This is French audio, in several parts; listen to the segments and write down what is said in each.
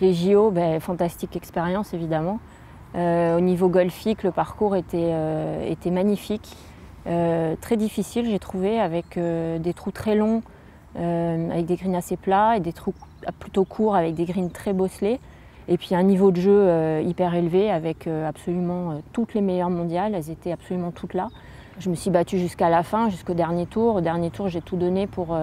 Les JO, fantastique expérience évidemment. Au niveau golfique, le parcours était magnifique, très difficile j'ai trouvé, avec des trous très longs, avec des greens assez plats, et des trous plutôt courts avec des greens très bosselés. Et puis un niveau de jeu hyper élevé avec absolument toutes les meilleures mondiales, elles étaient absolument toutes là. Je me suis battue jusqu'à la fin, jusqu'au dernier tour. Au dernier tour, j'ai tout donné pour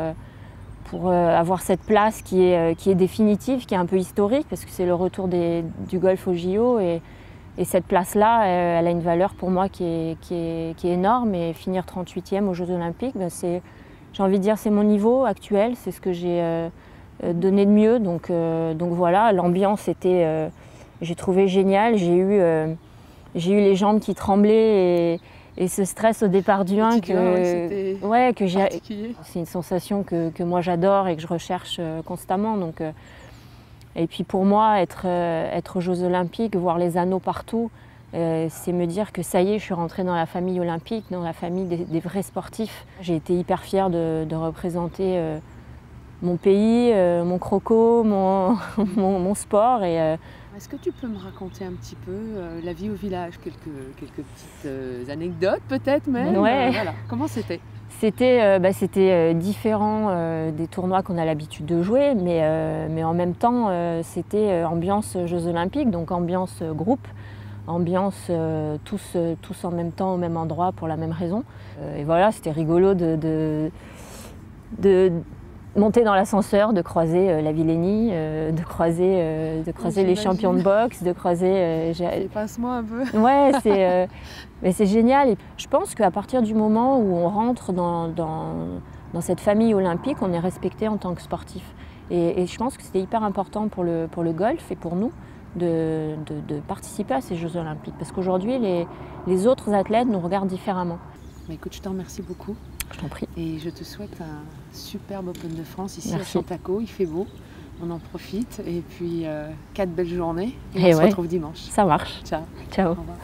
avoir cette place qui est définitive, qui est un peu historique, parce que c'est le retour du golf au JO. Et cette place-là, elle a une valeur pour moi qui est énorme. Et finir 38e aux Jeux Olympiques, j'ai envie de dire, c'est mon niveau actuel, c'est ce que j'ai donné de mieux. Donc voilà, l'ambiance était, j'ai trouvé géniale. J'ai eu les jambes qui tremblaient et ce stress au départ du 1 que j'ai. C'est une sensation que moi j'adore et que je recherche constamment. Et puis pour moi, être aux Jeux Olympiques, voir les anneaux partout, c'est me dire que ça y est, je suis rentrée dans la famille olympique, dans la famille des vrais sportifs. J'ai été hyper fière de représenter mon pays, mon croco, mon sport. Est-ce que tu peux me raconter un petit peu la vie au village, quelques petites anecdotes peut-être même? Ouais. Voilà. Comment c'était? C'était différent des tournois qu'on a l'habitude de jouer, mais en même temps, c'était ambiance Jeux Olympiques, donc ambiance groupe, ambiance tous en même temps au même endroit pour la même raison. Et voilà, c'était rigolo de monter dans l'ascenseur, de croiser la Villénie, de croiser les champions de boxe, de croiser... Passe-moi un peu. Ouais, c'est génial. Et je pense qu'à partir du moment où on rentre dans cette famille olympique, on est respecté en tant que sportif. Et je pense que c'était hyper important pour le golf et pour nous de participer à ces Jeux Olympiques. Parce qu'aujourd'hui, les autres athlètes nous regardent différemment. Écoute, je te remercie beaucoup. Je t'en prie. Et je te souhaite un superbe Open de France ici. Merci. À Chantaco. Il fait beau, on en profite. Et puis 4 belles journées. Et on se retrouve dimanche. Ça marche. Ciao. Ciao. Au revoir.